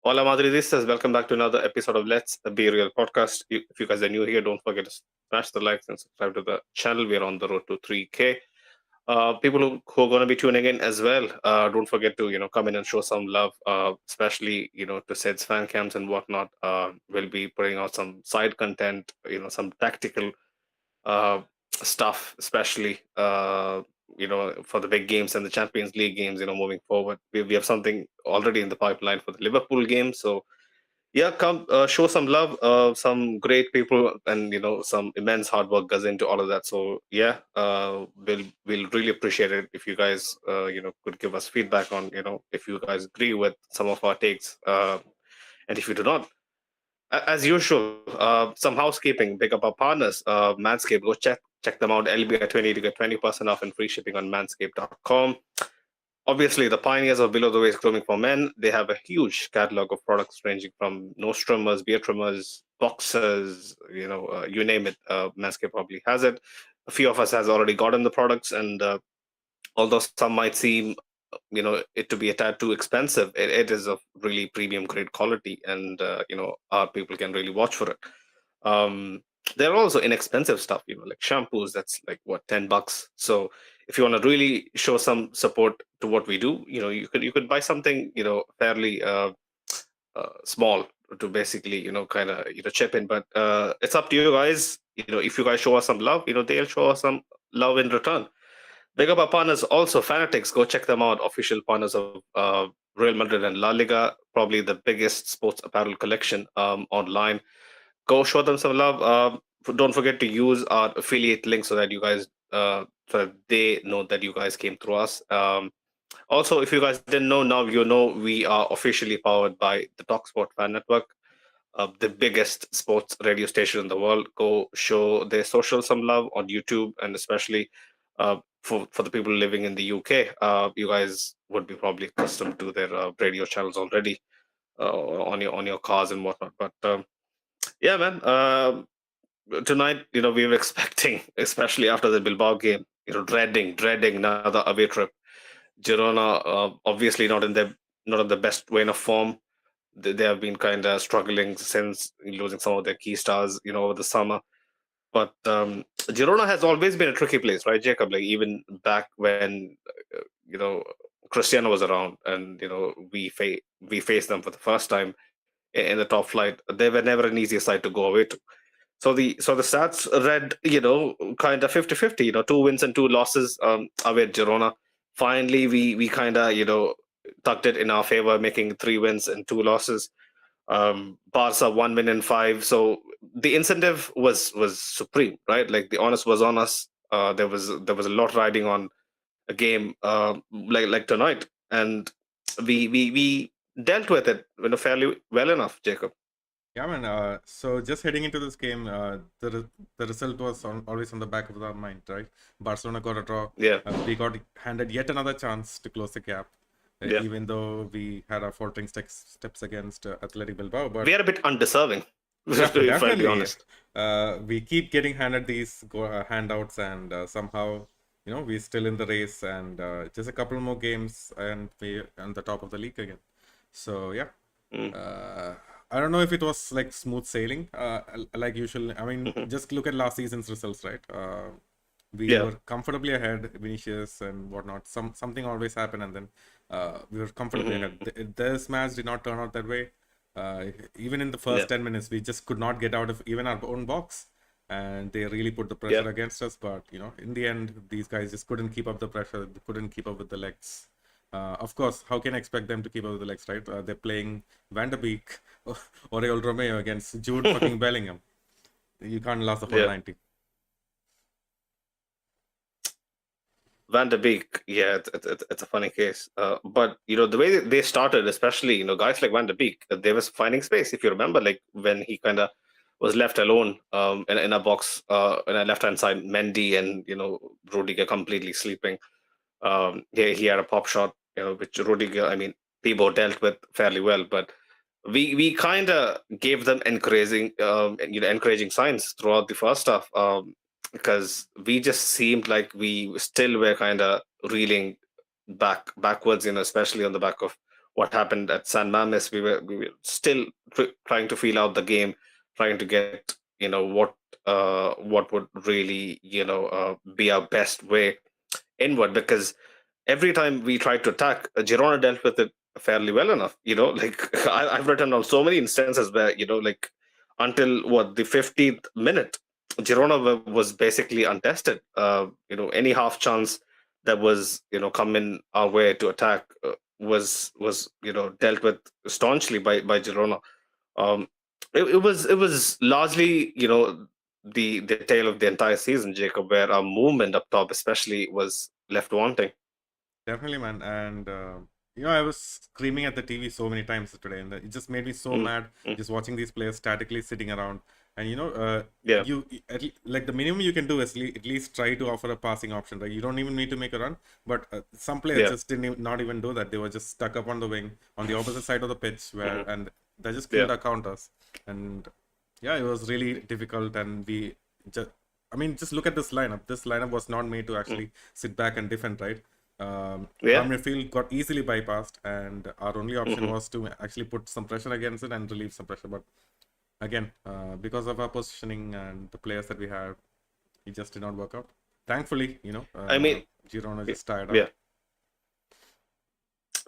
Hola Madridistas, welcome back to another episode of Let's Be Real podcast. If you guys are new here, don't forget to smash the likes and subscribe to the channel. We're on the road to 3K. People who are going to be tuning in as well, don't forget to come in and show some love, especially to Sed's fan cams and whatnot. We'll be putting out some side content, some tactical uh, stuff, especially for the big games and the Champions League games. Moving forward, we have something already in the pipeline for the Liverpool game. So yeah, come show some love. Some great people and some immense hard work goes into all of that. So yeah, we'll really appreciate it if you guys could give us feedback on if you guys agree with some of our takes, and if you do not. As usual, some housekeeping. Pick up our partners, Manscaped. Go check them out. LBI20 to get 20% off and free shipping on manscaped.com. Obviously, the pioneers of below the waist grooming for men. They have a huge catalog of products ranging from nose trimmers, beard trimmers, boxers, you name it. Manscaped probably has it. A few of us has already gotten the products, and although some might seem it to be a tad too expensive, it is of really premium grade quality, and our people can really watch for it. um there are also inexpensive stuff, like shampoos that's like what, $10. So if you want to really show some support to what we do, you could buy something fairly small to basically kind of chip in. But it's up to you guys. If you guys show us some love, they'll show us some love in return. Big up our partners also, Fanatics. Go check them out. Official partners of Real Madrid and La Liga, probably the biggest sports apparel collection online. Go show them some love. Don't forget to use our affiliate link so that you guys, so that they know that you guys came through us. Also, if you guys didn't know, now you know we are officially powered by the Talksport Fan Network, the biggest sports radio station in the world. Go show their social some love on YouTube, and especially for the people living in the UK. You guys would be probably accustomed to their radio channels already on your cars and whatnot. But yeah, man. Tonight, we were expecting, especially after the Bilbao game, dreading another away trip. Girona, obviously not in the best vein of form. They have been kind of struggling since losing some of their key stars, over the summer. But Girona has always been a tricky place, right, Jacob? Like even back when Cristiano was around, and we faced them for the first time in the top flight. They were never an easy side to go away to. So the stats read, kind of 50-50, 2 wins and 2 losses away at Girona. Finally, we kind of, tucked it in our favor, making 3 wins and 2 losses. Barca 1 win and 5. So the incentive was supreme, right? Like the onus was on us. There was a lot riding on a game like tonight, and we dealt with it fairly well enough, Jacob. Yeah, man. So just heading into this game, the result was always on the back of our mind, right? Barcelona got a draw. Yeah, We got handed yet another chance to close the gap, yeah. even though we had our faltering steps against Athletic Bilbao. But We are a bit undeserving, yeah, to be frankly definitely, honest. we keep getting handed these handouts, and somehow, we're still in the race, and just a couple more games, and we're on the top of the league again. So yeah. Mm. I don't know if it was like smooth sailing, like usual. I mean, Mhm. just look at last season's results, right? We Yeah, were comfortably ahead, Vinicius and whatnot. Something always happened, and then we were comfortably ahead. Mhm. This match did not turn out that way. Even in the first Yeah, 10 minutes, we just could not get out of even our own box, and they really put the yeah. pressure against us. But in the end, these guys just couldn't keep up the pressure. They couldn't keep up with the legs. Of course, how can I expect them to keep up with the legs, right? They're playing Van der Beek or Oriol Romeo against Jude fucking Bellingham. You can't last the whole Yeah. 90. Van de Beek, yeah, it's a funny case. But the way they started, especially guys like Van de Beek, they was finding space. If you remember, like when he kind of was left alone in a box in a left hand side, Mendy and Rudiger completely sleeping. He had a pop shot, which Rudiger, I mean, Thibaut dealt with fairly well, but we kind of gave them encouraging signs throughout the first half, because we just seemed like we still were kind of reeling backwards, especially on the back of what happened at San Mames. We were still trying to feel out the game, trying to get what would really be our best way inward, because every time we tried to attack, Girona dealt with it fairly well enough. Like I've written on so many instances where like until what the 15th minute, Girona was basically untested. Any half chance that was coming our way to attack was dealt with staunchly by Girona. Um, it was largely the tale of the entire season, Jacob, where our movement up top especially was left wanting. Definitely, man. And I was screaming at the TV so many times today, and it just made me so Mm, mad mm, just watching these players statically sitting around. And yeah, like the minimum you can do is at least try to offer a passing option, right? You don't even need to make a run, but some players yeah, just not even do that. They were just stuck up on the wing on the opposite side of the pitch, hmm, and they just yeah, couldn't account us. And yeah, it was really difficult. And we just, I mean, just look at this lineup. This lineup was not made to mm, actually sit back and defend, right? Our yeah, midfield got easily bypassed, and our only option hmm, was to actually put some pressure against it and relieve some pressure. But again, because of our positioning and the players that we had, it just did not work out. Thankfully, I mean, Girona just tired yeah. out.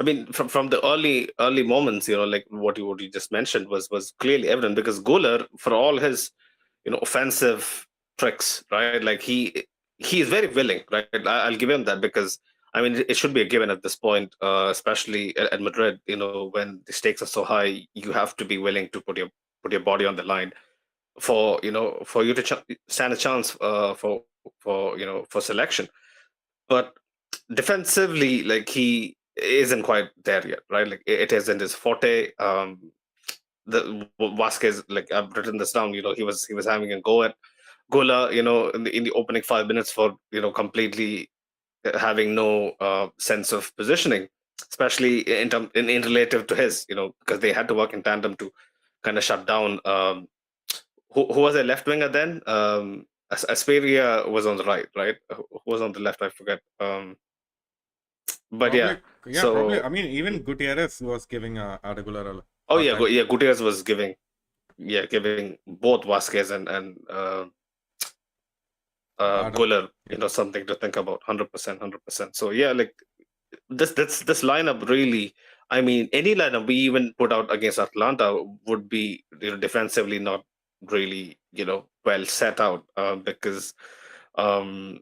I mean, from the early moments, like what you just mentioned was clearly evident, because Guler, for all his offensive tricks, right? Like he is very willing, right? I'll give him that, because I mean it should be a given at this point, especially at Madrid. When the stakes are so high, you have to be willing to put your body on the line for you to stand a chance for selection. But defensively, like he isn't quite there yet, right? Like it isn't his forte. The Vasquez, like I've written this down. He was having a go at Gola, in the opening 5 minutes for completely having no sense of positioning, especially in relative to his, because they had to work in tandem to kind of shut down. Who was a left winger then? Asperia was on the right, right? Who was on the left? I forget. But yeah, Probably, yeah, probably. so I mean, even Gutierrez was giving a regular a oh hard yeah, time. yeah, Gutierrez was giving both Vasquez and Adam, Guller, yeah. something to think about. 100%, 100%. So yeah, like this lineup really. I mean, any lineup we even put out against Atlanta would be defensively not really well set out, because um,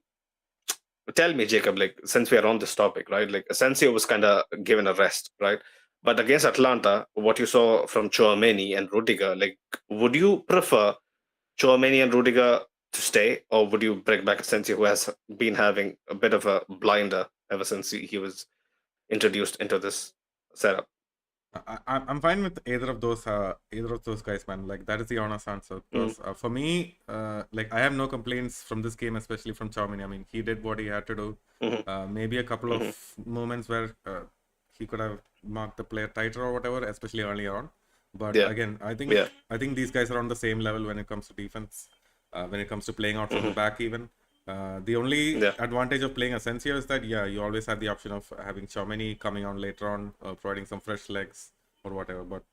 tell me, Jacob, like since we are on this topic, right? Like Asensio was kind of given a rest, right? But against Atlanta, what you saw from Chouameni and Rudiger, like would you prefer Chouameni and Rudiger to stay, or would you bring back Asensio, who has been having a bit of a blinder ever since he was introduced into this setup? I'm fine with either of those guys, man. Like that is the honest answer. Mm, Because for me, like I have no complaints from this game, especially from Chaumini. I mean, he did what he had to do. mhm, Maybe a couple of mhm. moments where he could have marked the player tighter or whatever, especially earlier on. But Yeah, again, yeah, I think these guys are on the same level when it comes to defense, when it comes to playing out from the mhm, back even. The only yeah, advantage of playing Asensio is that you always have the option of having Chaumini coming on later on, providing some fresh legs or whatever. But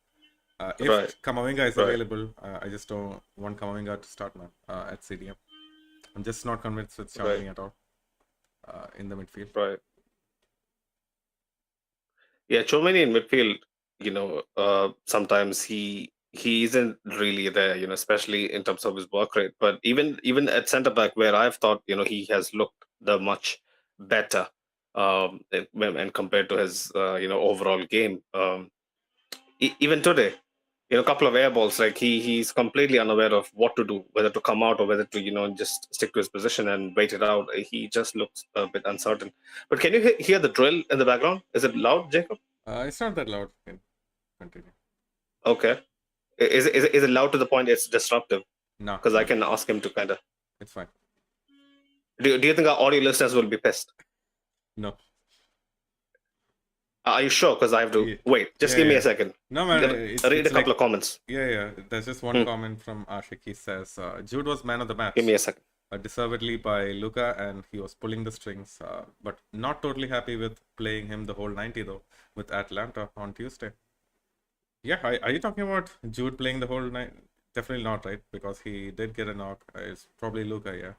if right, Kamavinga is right, available, I just don't want Kamavinga to start, man, at CDM. I'm just not convinced with right, Chaumini at all in the midfield. right. Yeah, Chouameni in midfield, sometimes he isn't really there, especially in terms of his work rate. But even at centre back, where I've thought, he has looked the much better, and compared to his overall game. Even today, a couple of air balls, like he's completely unaware of what to do, whether to come out or whether to just stick to his position and wait it out. He just looks a bit uncertain. But can you hear the drill in the background? Is it loud, Jacob? It's not that loud. Can continue. Okay. Is it loud to the point it's disruptive? No, Because I no, can ask him to kind of. it's fine. Do you think our audio listeners will be pissed? No. Are you sure? Because I have to Yeah, wait. Just yeah, give me yeah. a second. No, man, Read a it's couple like of comments. yeah, yeah. There's just one Hmm. comment from Ashik. He says Jude was man of the Give match. me a second. deservedly by Luka, and he was pulling the strings. But not totally happy with playing him the whole 90 though with Atlanta on Tuesday. Yeah, are you talking about Jude playing the whole night? Definitely not, right? Because he did get a knock. It's probably Luka, yeah.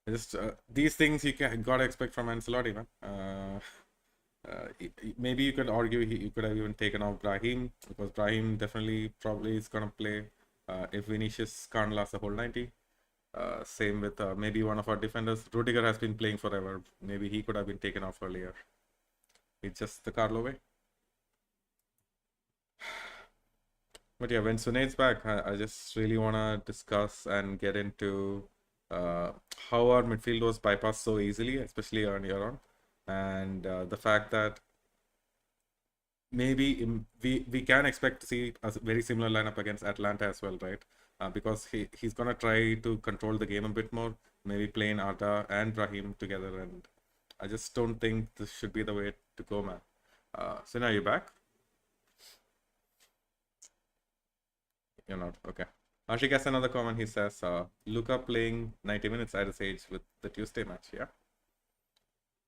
Just these things you gotta expect from Ancelotti, man. Maybe you could argue you could have even taken off Brahim, because Brahim definitely probably is gonna play if Vinicius can't last the whole 90. Same with maybe one of our defenders. Rudiger has been playing forever. Maybe he could have been taken off earlier. It's just the Carlo way. But yeah, when Sunaid's back, I just really want to discuss and get into uh, how our midfield was bypassed so easily, especially earlier on, and the fact that maybe we can expect to see a very similar lineup against Atlanta as well, right? Because he's gonna try to control the game a bit more, maybe playing Arda and Brahim together, and I just don't think this should be the way to go, man. So now you're back. You're not okay. Ashik has another comment. He says, "Luka playing 90 minutes at his age with the Tuesday match." Yeah,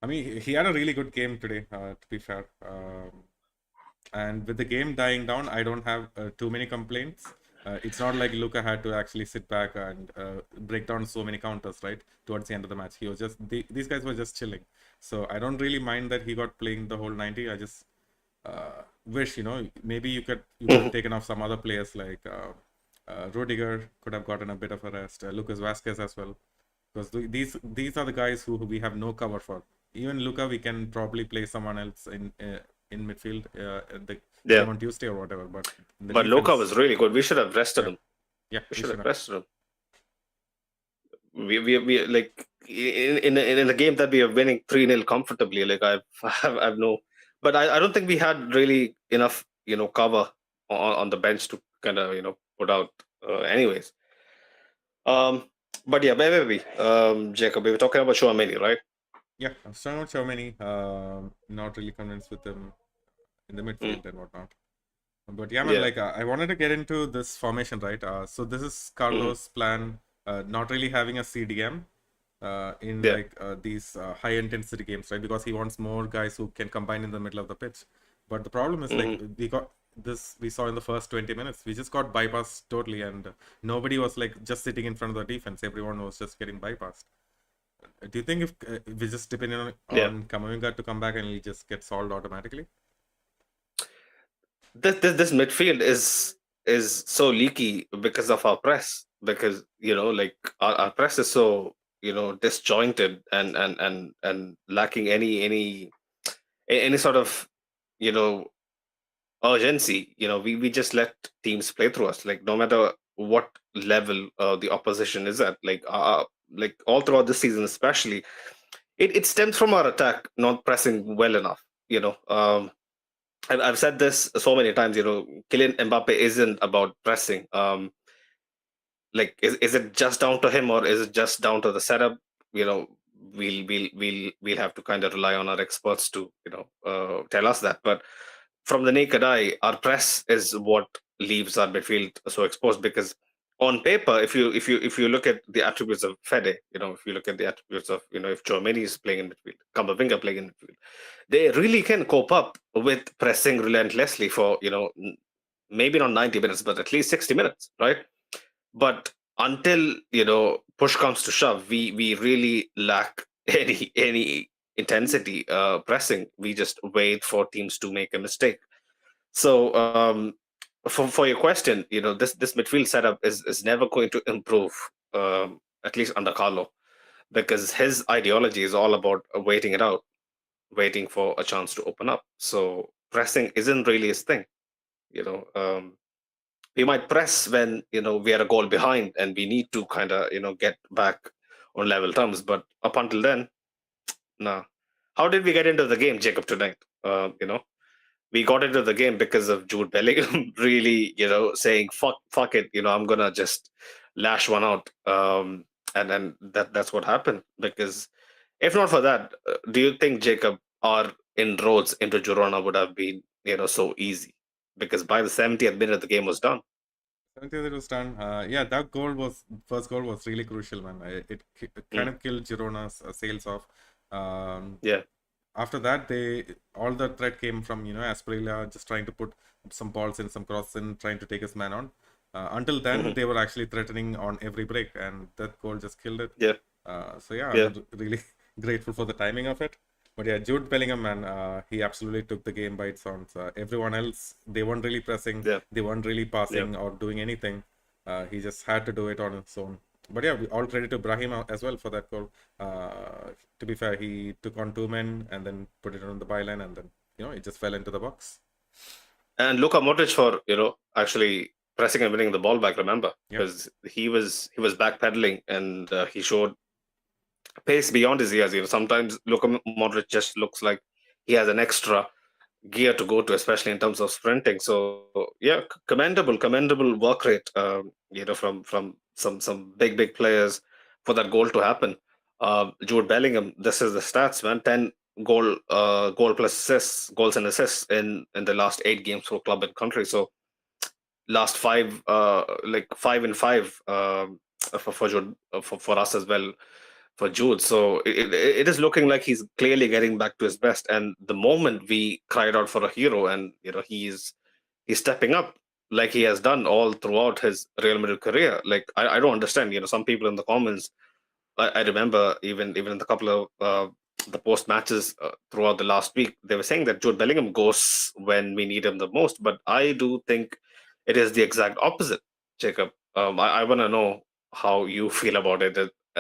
I mean he had a really good game today. To be fair. And with the game dying down, I don't have too many complaints. It's not like Luka had to actually sit back and break down so many counters, right? Towards the end of the match, he was just these guys were just chilling. So I don't really mind that he got playing the whole 90. I just wish, maybe you could have taken off some other players like Rudiger could have gotten a bit of a rest. Lucas Vasquez as well, because these are the guys who we have no cover for. Even Luka, we can probably play someone else in midfield at the Yeah, game on Tuesday or whatever. But in the but Luka defense, was really good. We should have rested yeah, him. yeah, We we should should have have. rested him. We like in a game that we are winning 3-0 comfortably. Like I've no, but I don't think we had really enough cover on the bench to kind of put out. Anyways, um, but yeah, maybe Jacob, we were talking about Chouameni, right? Yeah, I'm strong with Chouameni. Not really convinced with him in the Mm, midfield and whatnot. But yeah, man, yeah. like I wanted to get into this formation, right? So this is Hmm. Carlos' plan, not really having a CDM in Yeah. like these high intensity games, right? Because he wants more guys who can combine in the middle of the pitch. But the problem is like Hmm. we saw in the first 20 minutes, we just got bypassed totally, and nobody was like just sitting in front of the defense. Everyone was just getting bypassed. Do you think if we just depend Yeah. on Kamavinga to come back and he just get solved automatically? This midfield is so leaky because of our press. Because like our press is so disjointed and lacking any sort of you know urgency. We just let teams play through us, like no matter what level the opposition is at. Like all throughout this season especially, it stems from our attack not pressing well enough. I've said this so many times. Kylian Mbappe isn't about pressing. Like, is it just down to him, or is it just down to the setup? You know, we'll have to kind of rely on our experts to tell us that. But from the naked eye, our press is what leaves our midfield so exposed. Because on paper, if you look at the attributes of Fede, if you look at the attributes of if Chouameni is playing in midfield, Kamavinga playing in midfield, they really can cope up with pressing relentlessly for maybe not 90 minutes, but at least 60 minutes, right? But until push comes to shove, we really lack any intensity pressing. We just wait for teams to make a mistake. So for your question, this midfield setup is never going to improve, at least under Carlo, because his ideology is all about waiting it out, waiting for a chance to open up. So pressing isn't really his thing. You know, we might press when we are a goal behind and we need to kind of get back on level terms. But up until then, no. How did we get into the game, Jacob, tonight? We got into the game because of Jude Bellingham really, saying fuck it, I'm gonna just lash one out. And then that's what happened. Because if not for that, do you think, Jacob, our inroads into Girona would have been so easy? Because by the 70th minute, the game was done. 20th it was done. Yeah, that goal was first goal was really crucial, man. It kind Mm. of killed Girona's sales off. Um, Yeah. After that, they all the threat came from Asprilla just trying to put some balls in, some crosses in, trying to take his man on. Until then, Hmm. they were actually threatening on every break, and that goal just killed it. Yeah. So yeah, Yeah. I'm really grateful for the timing of it. But yeah, Jude Bellingham, man, he absolutely took the game by its horns. Everyone else, they weren't really pressing, Yeah. they weren't really Yeah. passing or doing anything. He just had to do it on his own. But yeah, all credit to Brahim as well for that goal. To be fair, he took on two men and then put it on the byline, and then it just fell into the box. And Luka Modric for actually pressing and winning the ball back. Remember, Yep, because he was backpedaling and he showed pace beyond his years. Sometimes Luka Modric just looks like he has an extra gear to go to, especially in terms of sprinting. So yeah, commendable work rate. From some big players for that goal to happen. Jude Bellingham, this is the stats, man. 10 goal plus assists, goals and assists in the last 8 games for club and country. So last five, like 5 and 5 for Jude, for us as well, for Jude. So it is looking like he's clearly getting back to his best. And the moment we cried out for a hero, and he's stepping up like he has done all throughout his Real Madrid career. Like I don't understand. Some people in the comments, I remember even in the couple of the post matches throughout the last week, they were saying that Jude Bellingham goes when we need him the most. But I do think it is the exact opposite, Jacob. I want to know how you feel about it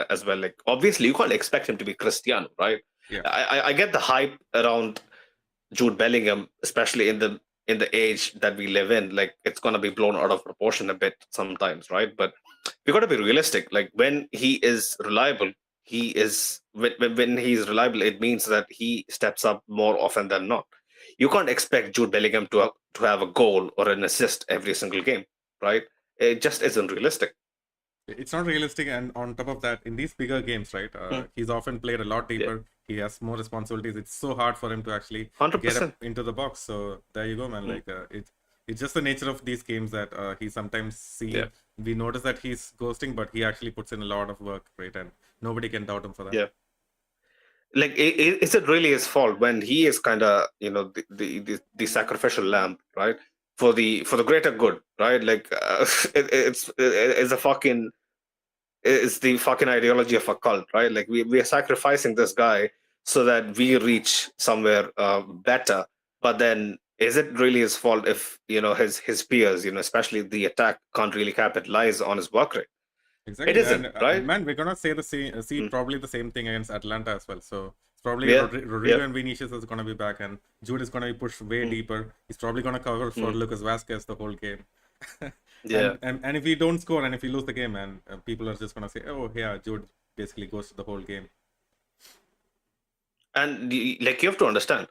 as well. Like obviously, you can't expect him to be Cristiano, right? yeah. I get the hype around Jude Bellingham, especially in the age that we live in. Like it's gonna be blown out of proportion a bit sometimes, right? But we got to be realistic. Like when he is reliable, when he's reliable, it means that he steps up more often than not. You can't expect Jude Bellingham to have a goal or an assist every single game, right? It just isn't realistic. It's not realistic, and on top of that, in these bigger games, right, Mm. he's often played a lot Yeah, deeper. He has more responsibilities. It's so hard for him to actually hundred get up percent. into the box. So there you go, man. Mm. Like it's just the nature of these games that he sometimes Yeah, see. We notice that he's ghosting, but he actually puts in a lot of work, right? And nobody can doubt him for that. yeah. Like, is it really his fault when he is kind of the sacrificial lamb, right? For the greater good, right? Like, it's the fucking ideology of a cult, right? Like we are sacrificing this guy so that we reach somewhere better. But then, is it really his fault if his peers, especially the attack, can't really capitalize on his work rate? It Exactly, and isn't, right? man, we're gonna say the same, see Mm. probably the same thing against Atlanta as well. So it's probably Yeah, yeah. Rodrigo and Vinicius is gonna be back, and Jude is gonna be pushed way Mm. deeper. He's probably gonna cover for Mm. Lucas Vasquez the whole game. Yeah. And if we don't score and if we lose the game, man, people are just gonna say, oh yeah, Jude basically goes to the whole game. And like you have to understand,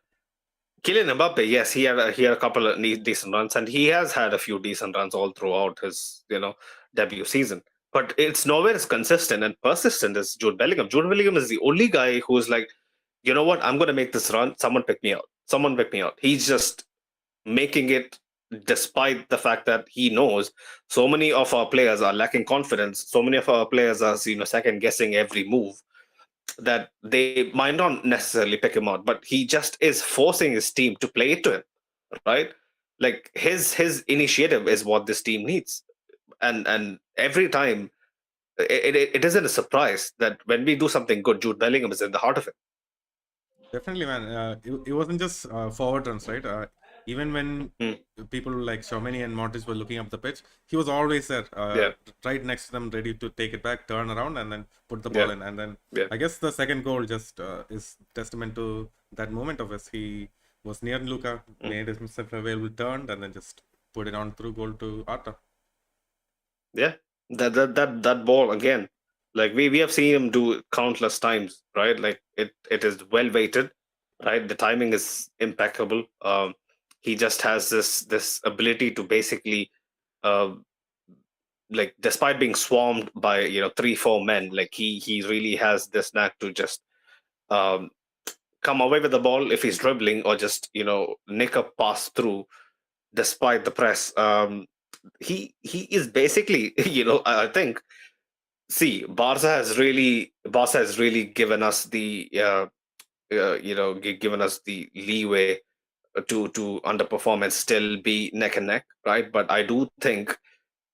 Kylian Mbappe, yes, he had a couple of decent runs, and he has had a few decent runs all throughout his debut season. But it's nowhere as consistent and persistent as Jude Bellingham. Jude Bellingham is the only guy who's like, you know what, I'm going to make this run. Someone pick me out. Someone pick me out. He's just making it despite the fact that he knows so many of our players are lacking confidence. So many of our players are second guessing every move that they might not necessarily pick him out, but he just is forcing his team to play it to him, right? Like his initiative is what this team needs, and every time it isn't a surprise that when we do something good, Jude Bellingham is in the heart of it. Definitely, man. It wasn't just forward runs, right? Even when Mm. people like Xiaomeni and Montes were looking up the pitch, he was always there, Yeah, right next to them, ready to take it back, turn around, and then put the ball yeah, in. And then yeah. I guess the second goal just is testament to that moment of his. He was near Luca, Mm. made himself available, turned, and then just put it on through goal to Arta. Yeah, that ball again. Like we have seen him do it countless times, right? Like it is well weighted, right? The timing is impeccable. He just has this ability to basically, uh, like despite being swarmed by 3-4 men, like he really has this knack to just um, come away with the ball if he's dribbling, or just nick a pass through despite the press. he is basically, I think. See, Barca has really given us the given us the leeway to underperform and still be neck and neck, right? But I do think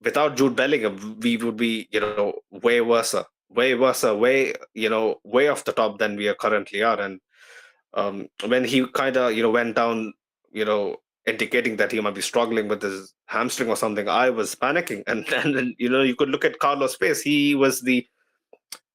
without Jude Bellingham, we would be, way off the top than we are currently are. And when he kind of, went down, indicating that he might be struggling with his hamstring or something, I was panicking. And then, you could look at Carlos' face. He was the,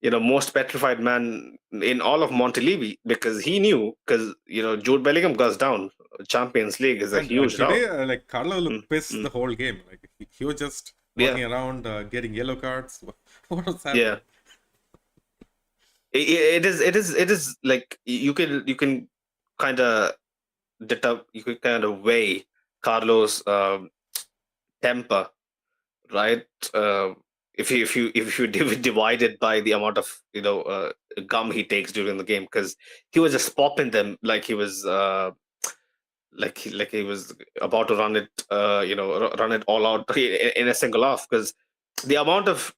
most petrified man in all of Montilivi because he knew, because, Jude Bellingham goes down. Champions League is a huge doubt. today, like Carlo looked pissed Mm. the whole game. Like he was just Yeah. walking around, getting yellow cards. What was happening? Yeah. It is like you can kind of you can kind of weigh Carlos' temper, right? If you divide it by the amount of gum he takes during the game, because he was just popping them like he was like he was about to run it all out in a single half, because the amount of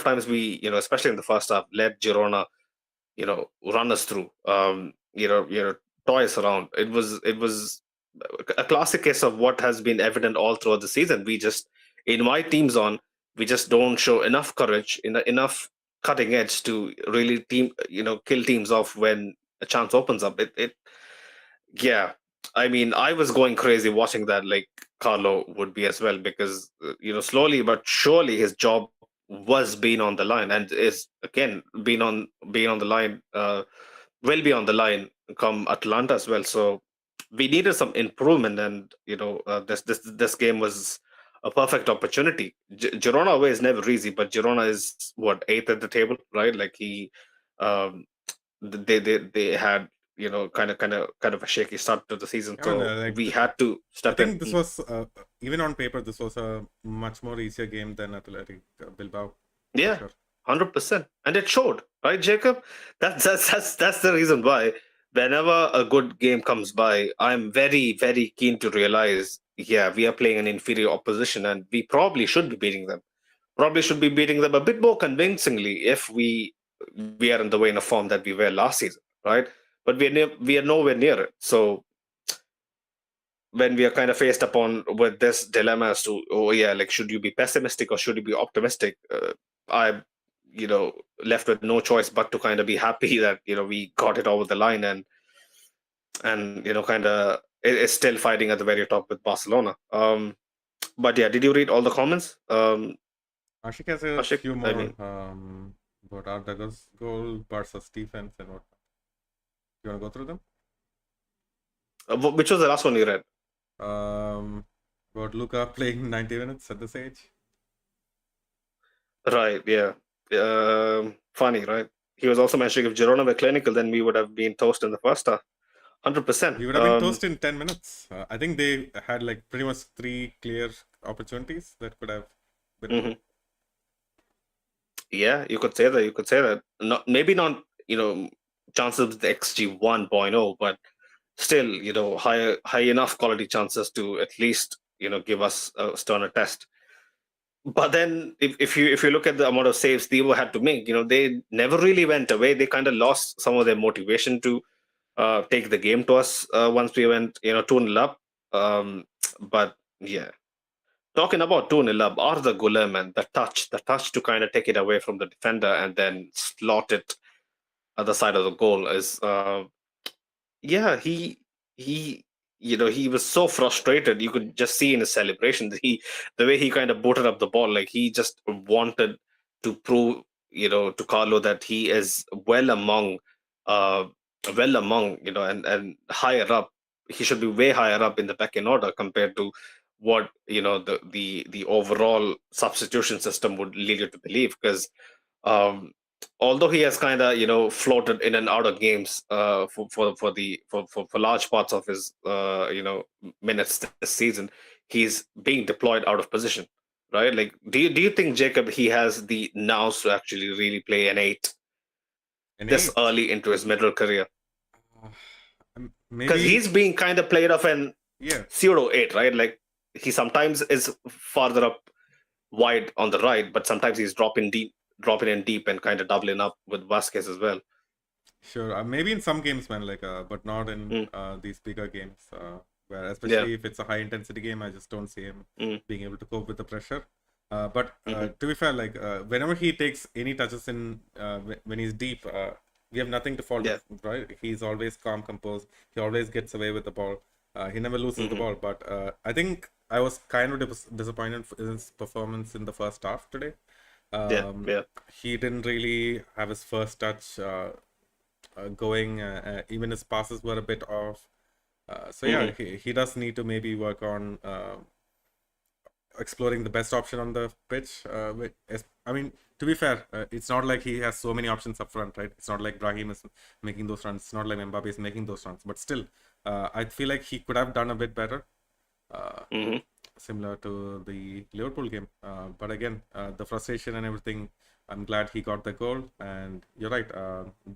times we, especially in the first half, let Girona run us through, toy us around. It was a classic case of what has been evident all throughout the season. We just invite teams on, we just don't show enough courage, enough cutting edge to really kill teams off when a chance opens up. Yeah, I mean, I was going crazy watching that, like Carlo would be as well, because slowly but surely his job was being on the line, and is again being on the line, will be on the line come Atlanta as well. So we needed some improvement, and this game was a perfect opportunity. Girona away is never easy, but Girona is what, eighth at the table, right? Like um, they had kind of a shaky start to the season, I mean, so we had to I step think in. this was even on paper, this was a much more easier game than Athletic Bilbao. for Yeah, sure. 100%, and it showed, right, Jacob? That's the reason why whenever a good game comes by, I'm very very keen to realize, yeah, we are playing an inferior opposition, and we probably should be beating them. Probably should be beating them a bit more convincingly if we are in the vein of form that we were last season, right? But we are nowhere near it. So when we are kind of faced upon with this dilemma as to, oh yeah, like, should you be pessimistic or should you be optimistic, I left with no choice but to kind of be happy that we got it over the line, and kind of is still fighting at the very top with Barcelona. But yeah, did you read all the comments, Ashik has a Ashik? few I more mean, about Ardaga's goal, Barca's defense, and what. You want to go through them? which was the last one you read? About Luka playing 90 minutes at this age. Right, yeah. Funny, right? He was also mentioning if Girona were clinical, then we would have been toast in the first half. 100%. We would have been toast in 10 minutes. I think they had like pretty much 3 clear opportunities that could have been. Mm-hmm. Yeah, you could say that. You could say that. Not maybe not, chances with the XG 1.0, but still, high enough quality chances to at least, give us a sterner test. But then if you look at the amount of saves Theo had to make, they never really went away. They kind of lost some of their motivation to take the game to us once we went 2-0 up. But yeah, talking about 2-0 up, Arda Güler, man, the touch to kind of take it away from the defender and then slot it other side of the goal is yeah, he he was so frustrated. You could just see in his celebration that the way he kind of booted up the ball, like he just wanted to prove to Carlo that he is uh and higher up. He should be way higher up in the pecking order compared to what the overall substitution system would lead you to believe, because um although he has kind of floated in and out of games for large parts of his minutes this season, he's being deployed out of position, right? Like, do you think, Jacob, he has the nous to actually really play an eight An this 8. early into his middle career? Because Maybe. he's being kind of played off an Yeah. pseudo eight, right? Like he sometimes is farther up wide on the right, but sometimes he's dropping in deep and kind of doubling up with Vasquez as well. Sure, maybe in some games, man, like, but not in these bigger games, where especially if it's a high intensity game, I just don't see him being able to cope with the pressure. But to be fair, like, whenever he takes any touches in when he's deep, we have nothing to fault him, right? He's always calm, composed. He always gets away with the ball. He never loses the ball. But I think I was kind of disappointed in his performance in the first half today. He didn't really have his first touch going. Even his passes were a bit off. So yeah, he does need to maybe work on exploring the best option on the pitch. I mean, to be fair, it's not like he has so many options up front, right? It's not like Brahim is making those runs. It's not like Mbappe is making those runs. But still, I feel like he could have done a bit better, similar to the Liverpool game. But again, the frustration and everything, I'm glad he got the goal. And you're right,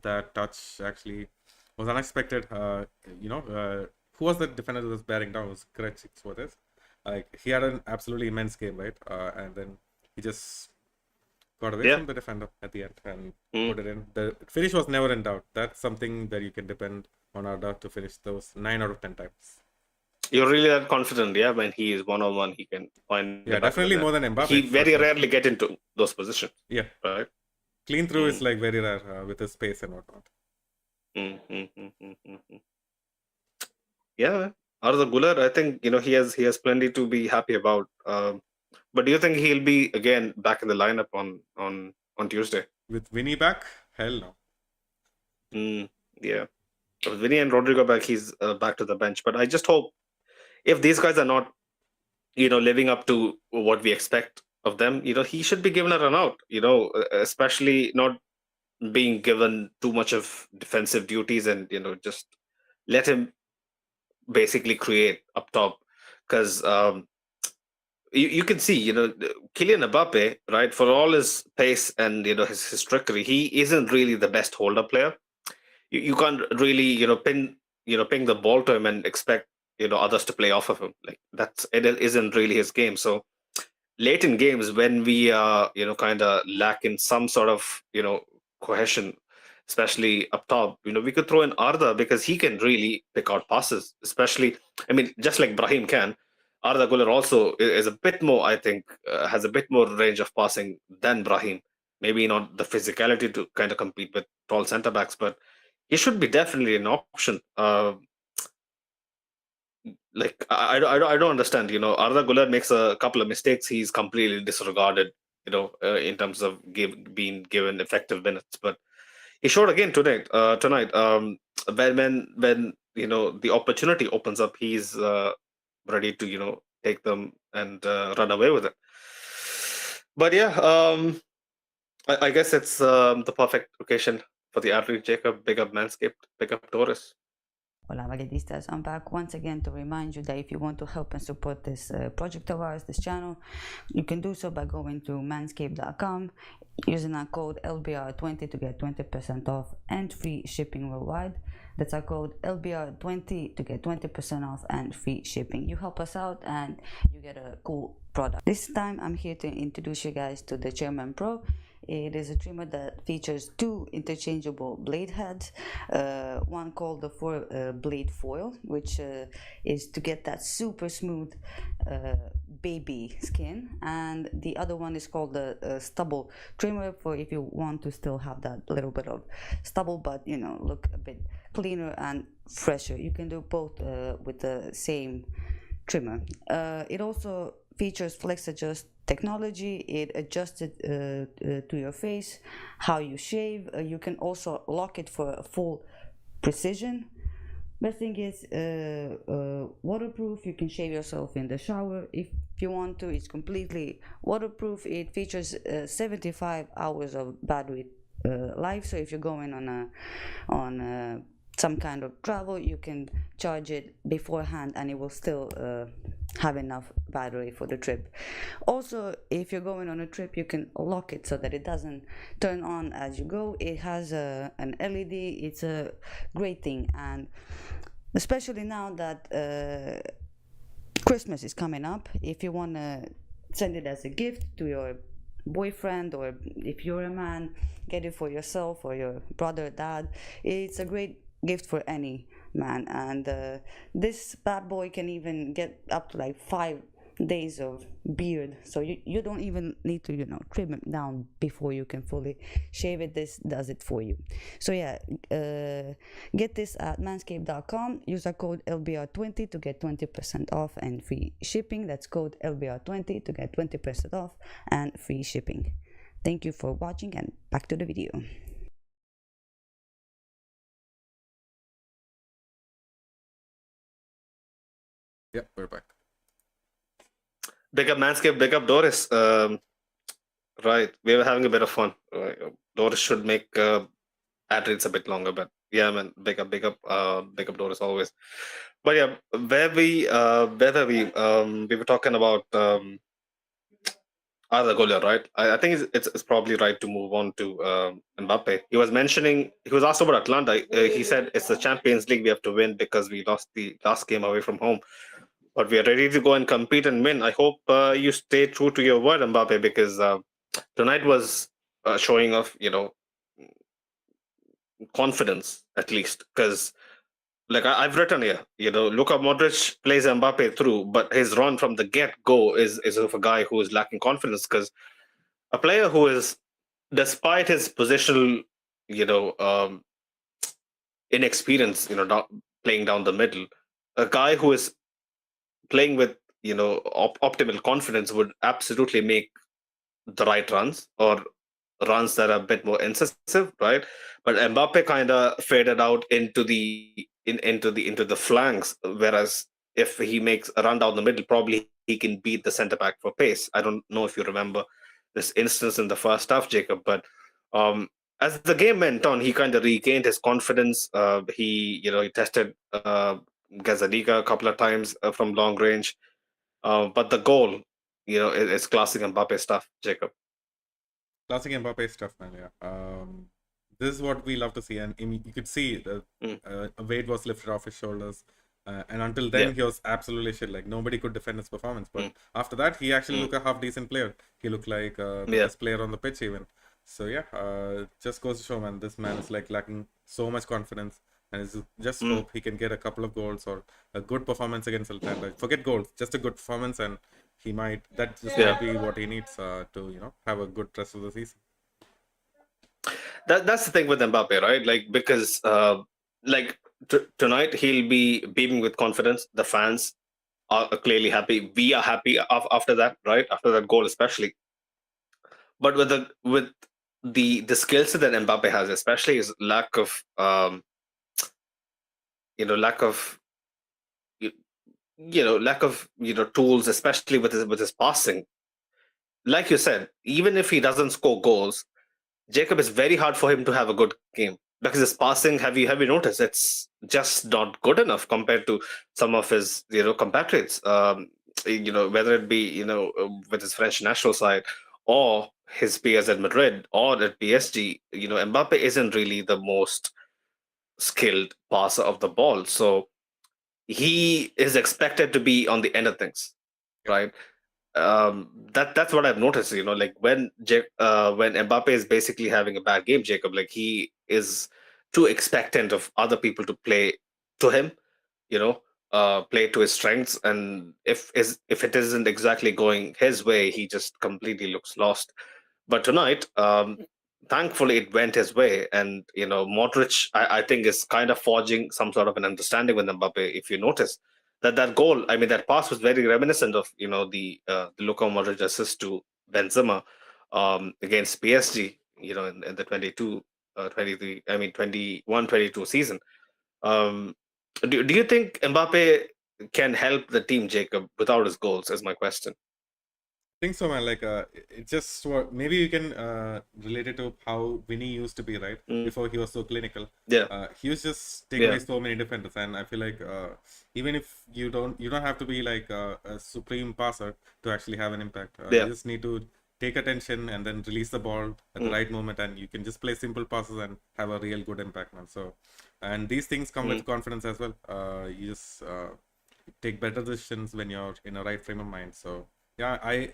that touch actually was unexpected. Who was the defender that was bearing down? It was Krejci, what is? Like, he had an absolutely immense game, right? And then he just got away from the defender at the end and put it in. The finish was never in doubt. That's something that you can depend on Arda to finish those 9 out of 10 times. You're really that confident, yeah? When he is one-on-one, he can find. Yeah, definitely more than Mbappe. He very rarely get into those positions. Yeah, right. Clean through is like very rare with his pace and whatnot. Yeah, Arda Güler, I think he has plenty to be happy about. But do you think he'll be again back in the lineup on Tuesday? With Vinny back? Hell no. Yeah, with Vinny and Rodrigo back, he's back to the bench. But I just hope if these guys are not, living up to what we expect of them, he should be given a run out. Especially not being given too much of defensive duties and just let him basically create up top, because you can see Kylian Mbappe, right, for all his pace and his trickery, he isn't really the best holder player. You can't really ping the ball to him and expect others to play off of him. Like, it isn't really his game. So late in games when we kind of lack in some sort of cohesion, especially up top, we could throw in Arda, because he can really pick out passes, especially, I mean, just like Brahim can. Arda Güler also is a bit more, I think, has a bit more range of passing than Brahim. Maybe not the physicality to kind of compete with tall centre backs, but he should be definitely an option. Like, I don't understand. Arda Güler makes a couple of mistakes. He's completely disregarded. In terms of being given effective minutes, but he showed again tonight. When the opportunity opens up, he's ready to take them and run away with it. But yeah, I guess it's the perfect occasion for the athlete Jacob. Big up Manscaped, big up Taurus. Hola Valedistas, I'm back once again to remind you that if you want to help and support this project of ours, this channel, you can do so by going to manscaped.com, using our code LBR20 to get 20% off and free shipping worldwide. That's our code LBR20 to get 20% off and free shipping. You help us out and you get a cool product. This time I'm here to introduce you guys to the Chairman Pro. It is a trimmer that features 2 interchangeable blade heads, one called the 4-blade foil, which is to get that super smooth baby skin, and the other one is called the stubble trimmer, for if you want to still have that little bit of stubble but look a bit cleaner and fresher. You can do both with the same trimmer. It also features flex adjust technology. It adjusts it to your face, how you shave. You can also lock it for a full precision. Best thing is waterproof. You can shave yourself in the shower if you want to. It's completely waterproof. It features 75 hours of battery life, so if you're going on some kind of travel, you can charge it beforehand and it will still have enough battery for the trip. Also, if you're going on a trip, you can lock it so that it doesn't turn on as you go. It has an LED. It's a great thing, and especially now that Christmas is coming up. If you want to send it as a gift to your boyfriend, or if you're a man, get it for yourself or your brother, dad. It's a great gift for any man. And this bad boy can even get up to like 5 days of beard, so you don't even need to trim it down before you can fully shave it. This does it for you. So yeah, get this at manscaped.com. use our code LBR20 to get 20% off and free shipping. That's code LBR20 to get 20% off and free shipping. Thank you for watching, and back to the video. Yeah, we're back. Big up Manscaped, big up Doris. Right, we were having a bit of fun. Doris should make ad reads a bit longer, but yeah, man, big up Doris always. But yeah, we were talking about Arda Güler, right? I think it's probably right to move on to Mbappe. He was asked about Atlanta. He said it's the Champions League we have to win because we lost the last game away from home. But we are ready to go and compete and win. I hope you stay true to your word, Mbappe, because tonight was showing of confidence, at least. Because like I've written here, Luka Modric plays Mbappe through, but his run from the get-go is of a guy who is lacking confidence. Because a player who is, despite his positional, inexperience, playing down the middle, a guy who is playing with optimal confidence would absolutely make the right runs, or runs that are a bit more incisive, right? But Mbappe kind of faded out into the flanks, whereas if he makes a run down the middle, probably he can beat the centre back for pace. I don't know if you remember this instance in the first half, Jacob, but as the game went on, he kind of regained his confidence. He tested Gazaniga a couple of times from long range. But the goal, is classic Mbappe stuff, Jacob. Classic Mbappe stuff, man. Yeah. This is what we love to see, and you could see the weight was lifted off his shoulders, and until then he was absolutely shit. Like nobody could defend his performance. But after that, he actually looked a half decent player. He looked like the best player on the pitch even. So yeah, just goes to show, man, this man is like lacking so much confidence. And it's just hope he can get a couple of goals or a good performance against Atlanta. Forget goals, just a good performance, and he might. That just might be what he needs to have a good rest of the season. That's the thing with Mbappe, right? Like because tonight he'll be beaming with confidence. The fans are clearly happy. We are happy after that, right? After that goal, especially. But with the skill set that Mbappe has, especially his lack of tools, especially with his passing. Like you said, even if he doesn't score goals, Jacob, is very hard for him to have a good game because his passing. Have you noticed it's just not good enough compared to some of his compatriots. Whether it be with his French national side or his peers at Madrid or at PSG. Mbappe isn't really the most skilled passer of the ball, so he is expected to be on the end of things, right? That's what I've noticed. Like when Mbappe is basically having a bad game, Jacob, like he is too expectant of other people to play to him, play to his strengths, and if it isn't exactly going his way, he just completely looks lost. But tonight, thankfully, it went his way, and Modric, I think, is kind of forging some sort of an understanding with Mbappe. If you notice that goal, I mean, that pass was very reminiscent of the Luka Modric assist to Benzema against PSG, in the 23, I mean 21-22 season. Do you think Mbappe can help the team, Jacob, without his goals? Is my question. I think so, man. Like, it just maybe you can relate it to how Vinny used to be, right? Before he was so clinical. Yeah. He was just taking away so many defenders, and I feel like even if you don't have to be like a supreme passer to actually have an impact. You just need to take attention and then release the ball at the right moment, and you can just play simple passes and have a real good impact, man. So, and these things come with confidence as well. You just take better decisions when you're in a right frame of mind. So yeah,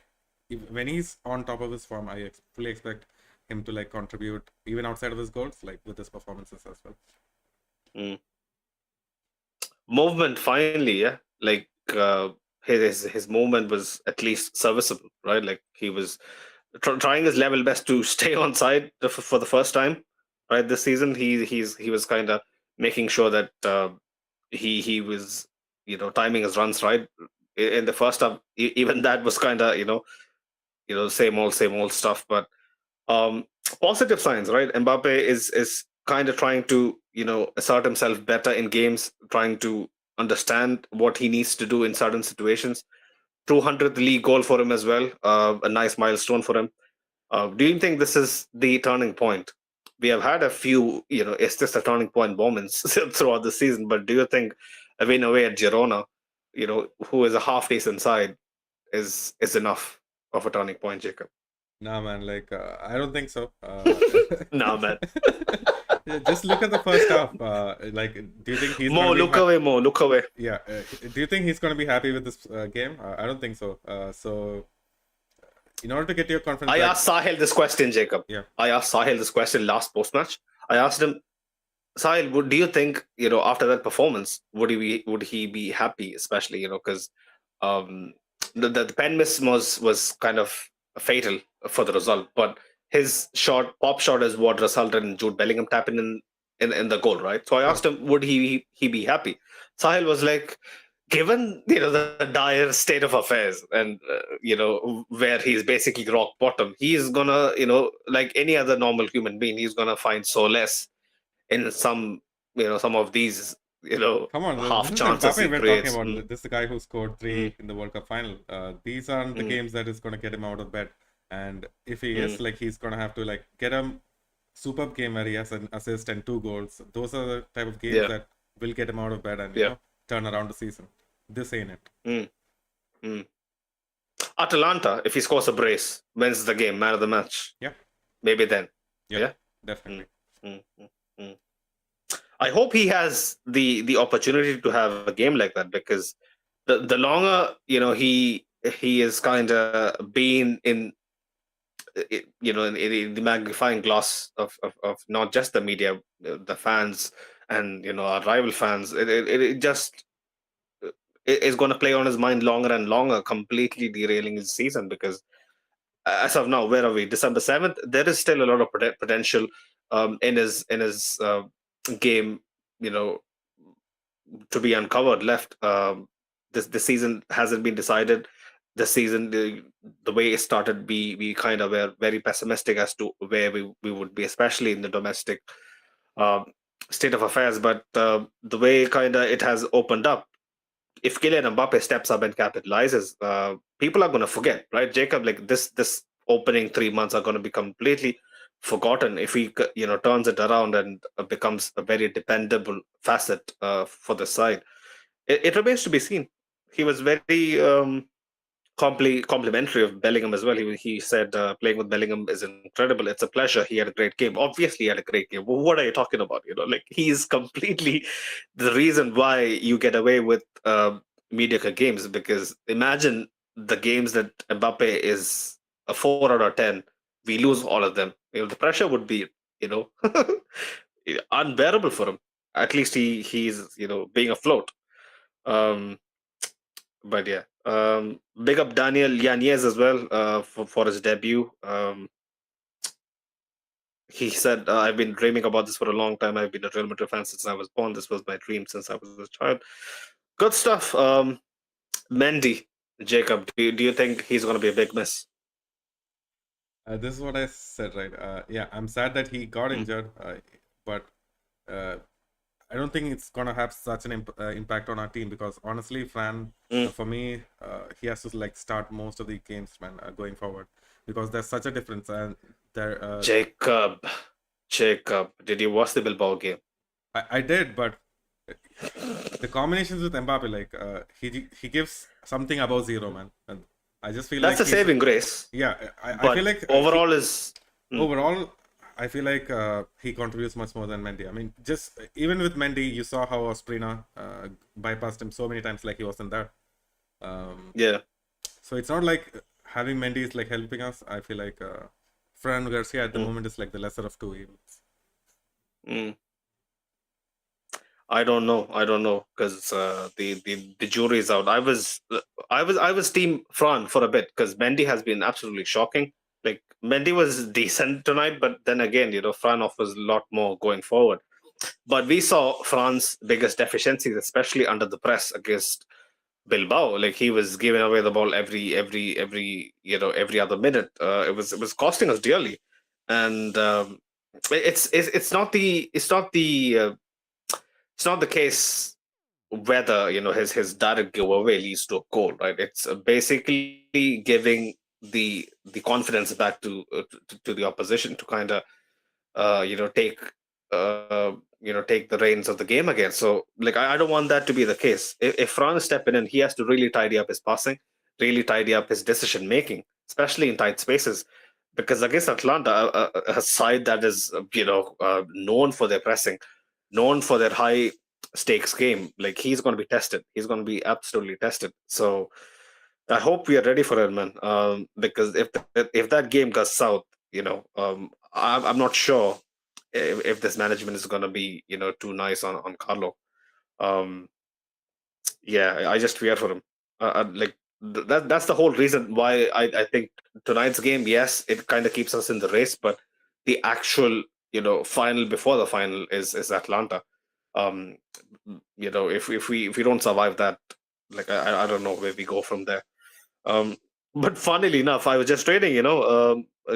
when he's on top of his form, I fully expect him to like contribute even outside of his goals, like with his performances as well. Movement finally, yeah. Like his movement was at least serviceable, right? Like he was trying his level best to stay on side for the first time, right? This season, he was kind of making sure that he was timing his runs right in the first half. Even that was kind of same old stuff, but um positive signs, right? Mbappe is kind of trying to assert himself better in games, trying to understand what he needs to do in certain situations. 200th league goal for him as well, a nice milestone for him. Do you think this is the turning point? We have had a few, it's just a turning point moments throughout the season, but do you think a win away at Girona, who is a half decent side, is enough of a turning point, Jacob? Nah, man, like I don't think so. Nah, man. Just look at the first half. Like, do you think he's Mo, look away. Yeah. Do you think he's going to be happy with this game? I don't think so. So, in order to get your confidence, I asked Sahil this question, Jacob. Yeah. I asked Sahil this question last post match. I asked him, Sahil, do you think after that performance would he be happy, especially because the pen miss was kind of fatal for the result, but his pop shot is what resulted in Jude Bellingham tapping in the goal, right? So I asked him, would he be happy? Sahil was like, given the dire state of affairs and where he's basically rock bottom, he's gonna like any other normal human being, he's gonna find solace in some of these Come on, half this is chances Mbappe he we're creates. talking about. This is the guy who scored 3 in the World Cup final. These aren't the games that is going to get him out of bed. And if he is, like, he's going to have to like get a superb game where he has an assist and 2 goals. Those are the type of games that will get him out of bed and turn around the season. This ain't it. Atalanta, if he scores a brace, wins the game, man of the match. Yeah. Maybe then. Yeah. Definitely. I hope he has the opportunity to have a game like that, because the longer he is kind of being in in the magnifying glass of not just the media, the fans, and our rival fans, it just is going to play on his mind longer and longer, completely derailing his season. Because as of now, where are we? December 7th. There is still a lot of potential in his game, to be uncovered left. This season hasn't been decided. This season, the way it started, we kind of were very pessimistic as to where we would be, especially in the domestic state of affairs. But the way kind of it has opened up, if Kylian Mbappe steps up and capitalizes, people are going to forget, right, Jacob? Like this opening 3 months are going to be completely forgotten if he turns it around and becomes a very dependable facet for the side. It remains to be seen. He was very complimentary of Bellingham as well. He said playing with Bellingham is incredible. It's a pleasure. He had a great game. Obviously, he had a great game. What are you talking about? Like he's completely the reason why you get away with mediocre games. Because imagine the games that Mbappe is a 4 out of 10. We lose all of them. The pressure would be unbearable for him. At least he's being afloat. But yeah, big up Daniel Yanez as well for his debut. He said, I've been dreaming about this for a long time. I've been a Real Madrid fan since I was born. This was my dream since I was a child. Good stuff. Mendy, Jacob, do you think he's going to be a big miss? This is what I said, right? Yeah, I'm sad that he got injured, but I don't think it's gonna have such an impact on our team, because honestly, Fran, for me, he has to like start most of the games, man, going forward, because there's such a difference. And there, Jacob, did you watch the Bilbao game? I did, but the combinations with Mbappe, like he gives something above zero, man. And I just feel that's like a saving grace. Yeah, I feel like overall I feel like he contributes much more than Mendy. I mean, just even with Mendy, you saw how Osprina bypassed him so many times, like he wasn't there. Yeah. So it's not like having Mendy is like helping us. I feel like Fran Garcia at the Mm. moment is like the lesser of two evils. Mm. I don't know because the jury is out. I was team Fran for a bit because Mendy has been absolutely shocking. Like Mendy was decent tonight, but then again, Fran offers a lot more going forward. But we saw Fran's biggest deficiencies, especially under the press against Bilbao. Like he was giving away the ball every other minute. It was costing us dearly, and it's not the case whether his direct giveaway leads to a goal, right? It's basically giving the confidence back to the opposition to kind of take take the reins of the game again. So like I don't want that to be the case. If Fran is stepping in, he has to really tidy up his passing, really tidy up his decision making, especially in tight spaces. Because against Atlanta, a side that is known for their pressing, known for their high stakes game, like he's going to be tested. He's going to be absolutely tested. So I hope we are ready for it, man. Because if that game goes south, I'm not sure if this management is going to be too nice on Carlo. Um, yeah, I just fear for him. That's the whole reason why I think tonight's game, yes, it kind of keeps us in the race, but the actual final before the final is Atlanta. Um, if we don't survive that, like I don't know where we go from there. But funnily enough, I was just reading,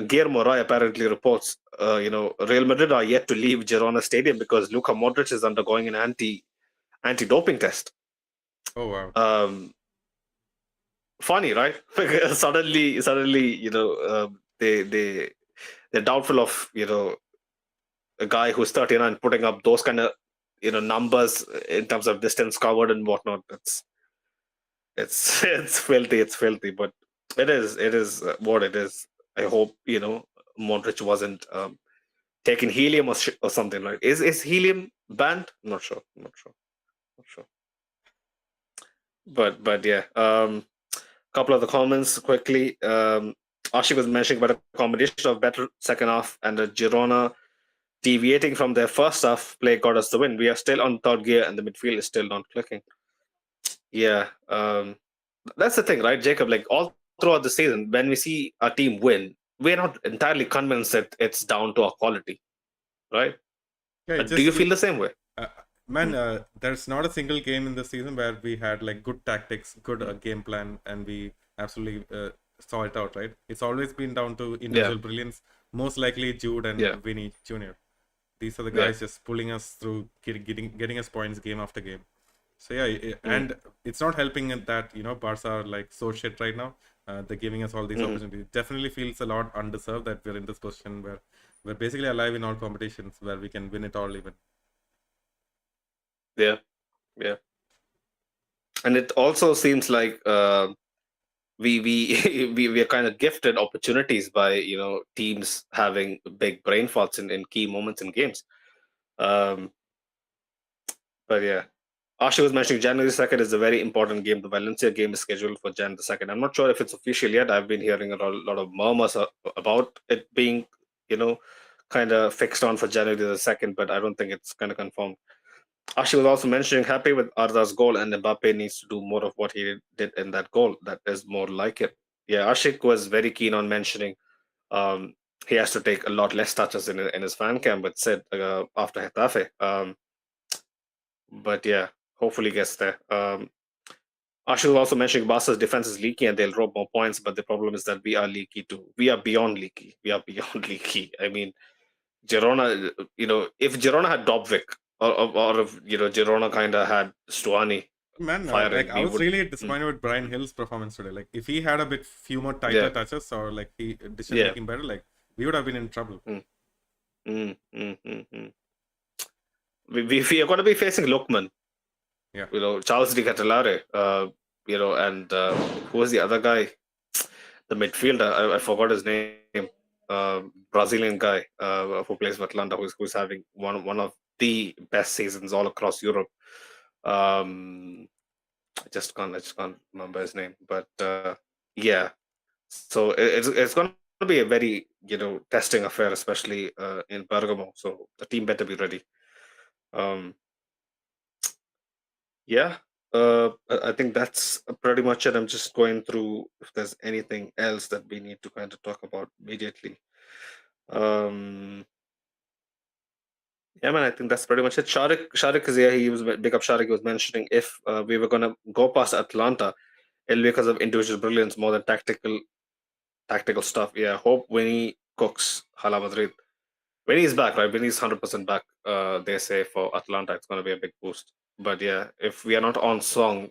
Guillermo Rai apparently reports, Real Madrid are yet to leave Girona Stadium because Luka Modric is undergoing an anti-doping test. Oh wow. Funny, right? suddenly, they're doubtful of a guy who's 39 putting up those kind of numbers in terms of distance covered and whatnot. It's it's filthy. It's filthy, but it is what it is. I hope Modric wasn't taking helium or something like. Is helium banned? I'm not sure. I'm not sure. Not sure. But yeah. Couple of the comments quickly. Ashik was mentioning about a combination of better second half and a Girona deviating from their first half play got us the win. We are still on third gear and the midfield is still not clicking. Yeah. That's the thing, right, Jacob? Like all throughout the season, when we see a team win, we're not entirely convinced that it's down to our quality, right? Yeah, Do you feel the same way? there's not a single game in the season where we had like good tactics, good game plan, and we absolutely saw it out, right? It's always been down to individual brilliance. Most likely Jude and Vinny Jr. These are the guys just pulling us through, getting us points game after game. So yeah, and it's not helping that Barca are like so shit right now. They're giving us all these opportunities. Definitely feels a lot undeserved that we're in this position where we're basically alive in all competitions where we can win it all even. Yeah. And it also seems like we are kind of gifted opportunities by teams having big brain farts in key moments in games. But yeah, Asha was mentioning January 2nd is a very important game. The Valencia game is scheduled for Jan the 2nd. I'm not sure if it's official yet. I've been hearing a lot of murmurs about it being kind of fixed on for January the 2nd, but I don't think it's kind of confirmed. Ashi was also mentioning happy with Arda's goal, and Mbappe needs to do more of what he did in that goal. That is more like it. Yeah, Ashik was very keen on mentioning he has to take a lot less touches in his fan cam, but said after Getafe. But yeah, hopefully gets there. Ashik was also mentioning Barca's defense is leaky and they'll rob more points, but the problem is that we are leaky too. We are beyond leaky. We are beyond leaky. I mean, Girona, if Girona had Dobvik, or if Girona kind of had Stuani Man, firing, I was really disappointed with Brian Hill's performance today. Like, if he had a few more tighter touches or like he decision making better, like we would have been in trouble. We are going to be facing Lokman. Yeah. Charles Di Catalare. And who was the other guy? The midfielder. I forgot his name. Brazilian guy who plays for Atlanta, who's having one of the best seasons all across Europe. I just can't remember his name, but yeah. So it's going to be a very testing affair, especially in Bergamo. So the team better be ready. Um, yeah, I think that's pretty much it. I'm just going through if there's anything else that we need to kind of talk about immediately. Yeah, man, I think that's pretty much it. Sharik is here. He was big up. Sharik was mentioning if we were gonna go past Atlanta, it'll be because of individual brilliance more than tactical stuff. Yeah, hope Winnie cooks Hala Madrid. Winnie's back, right? Winnie's 100% back. They say for Atlanta, it's gonna be a big boost. But yeah, if we are not on song,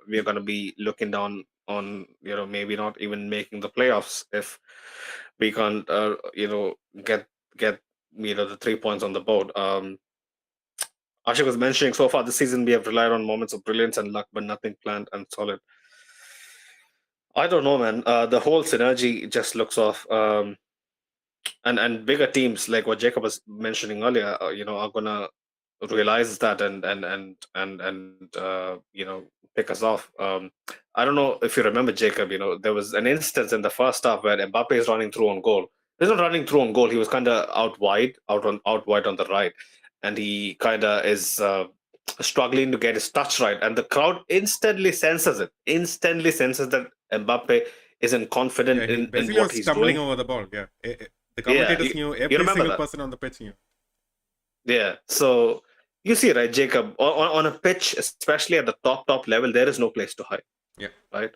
we are gonna be looking down on maybe not even making the playoffs if we can't get the 3 points on the board. Ashik was mentioning so far this season we have relied on moments of brilliance and luck, but nothing planned and solid. I don't know, man. The whole synergy just looks off. And bigger teams like what Jacob was mentioning earlier, are gonna realize that and pick us off. I don't know if you remember, Jacob. There was an instance in the first half where Mbappe is running through on goal. He's not running through on goal. He was kind of out wide on the right, and he kind of is struggling to get his touch right, and the crowd instantly senses it. Instantly senses that Mbappe isn't confident Yeah, in basically what was he's stumbling doing. over the ball. Yeah, the Yeah, commentators you knew, every remember single that? person on the pitch knew. Yeah. So you see, right, Jacob, on a pitch, especially at the top level, there is no place to hide. Yeah. Right.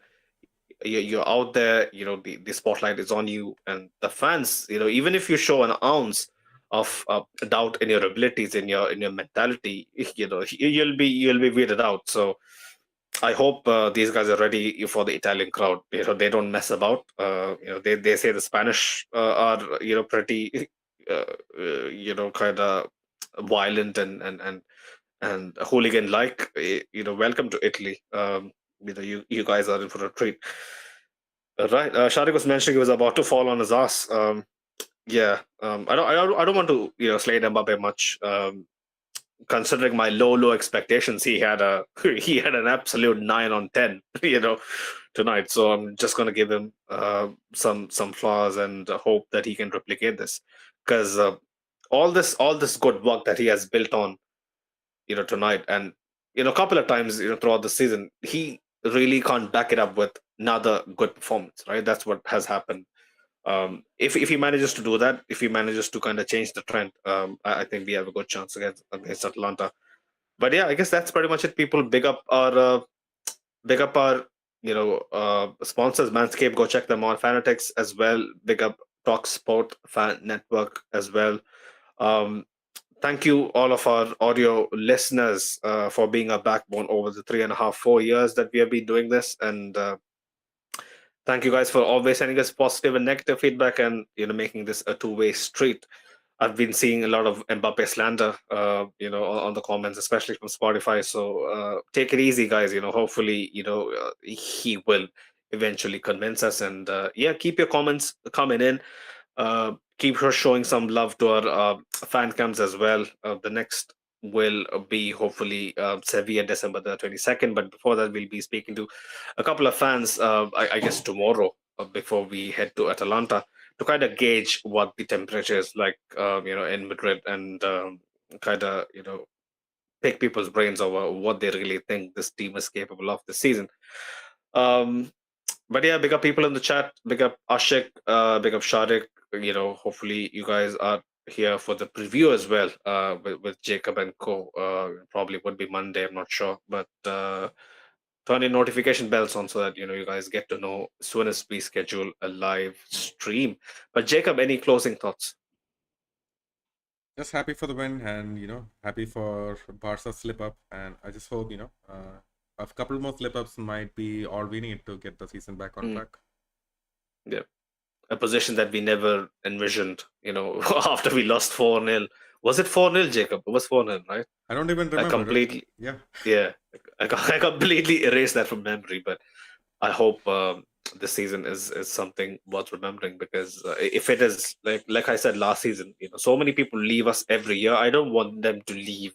You're out there. The spotlight is on you, and the fans. Even if you show an ounce of doubt in your abilities, in your mentality, you'll be weirded out. So I hope these guys are ready for the Italian crowd. They don't mess about. They say the Spanish are pretty kind of violent and hooligan like. Welcome to Italy. You guys are in for a treat. Right. Sharik was mentioning he was about to fall on his ass. Yeah. I don't want to slay Mbappe much. Considering my low expectations, he had an absolute 9 on 10, tonight. So I'm just gonna give him some flaws and hope that he can replicate this, because all this good work that he has built on, tonight and a couple of times, throughout the season, he really can't back it up with another good performance, right? That's what has happened. If he manages to do that, if he manages to kind of change the trend, I think we have a good chance against Atlanta. But yeah, I guess that's pretty much it. People big up our sponsors, Manscaped. Go check them on. Fanatics as well. Big up Talksport Fan Network as well. Thank you all of our audio listeners for being a backbone over the 3.5-4 years that we have been doing this, and thank you guys for always sending us positive and negative feedback and making this a two-way street. I've been seeing a lot of Mbappe slander, on the comments, especially from Spotify. So take it easy, guys. Hopefully, he will eventually convince us. And yeah, keep your comments coming in. Keep showing some love to our fan cams as well. The next will be hopefully Sevilla, December the 22nd. But before that, we'll be speaking to a couple of fans, I guess tomorrow, before we head to Atalanta, to kind of gauge what the temperature is like, in Madrid, and kind of, pick people's brains over what they really think this team is capable of this season. But yeah, big up people in the chat. Big up Ashik. Big up Sharik. Hopefully you guys are here for the preview as well, with Jacob and Co. Probably would be Monday. I'm not sure, but turn your notification bells on so that you guys get to know as soon as we schedule a live stream. But Jacob, any closing thoughts? Just happy for the win, and happy for Barca slip up, and I just hope a couple more slip ups might be all we need to get the season back on track. Yeah, a position that we never envisioned. After we lost 4-0. Was it 4-0, Jacob? It was 4-0, right? I don't even remember. I completely, Yeah. I completely erased that from memory. But I hope this season is something worth remembering, because if it is like I said last season, so many people leave us every year. I don't want them to leave,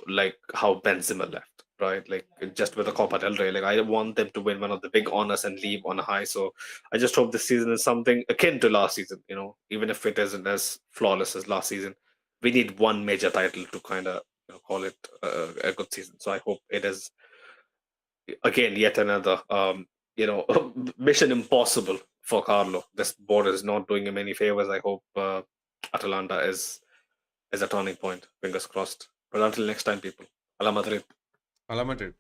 like how Benzema left, right? Like just with the Copa del Rey. Like I want them to win one of the big honors and leave on a high. So I just hope this season is something akin to last season. Even if it isn't as flawless as last season, we need one major title to kind of call it a good season. So I hope it is again yet another mission impossible for Carlo. This board is not doing him any favors. I hope Atalanta is a turning point. Fingers crossed. But until next time, people. Hala Madrid. Hala Madrid.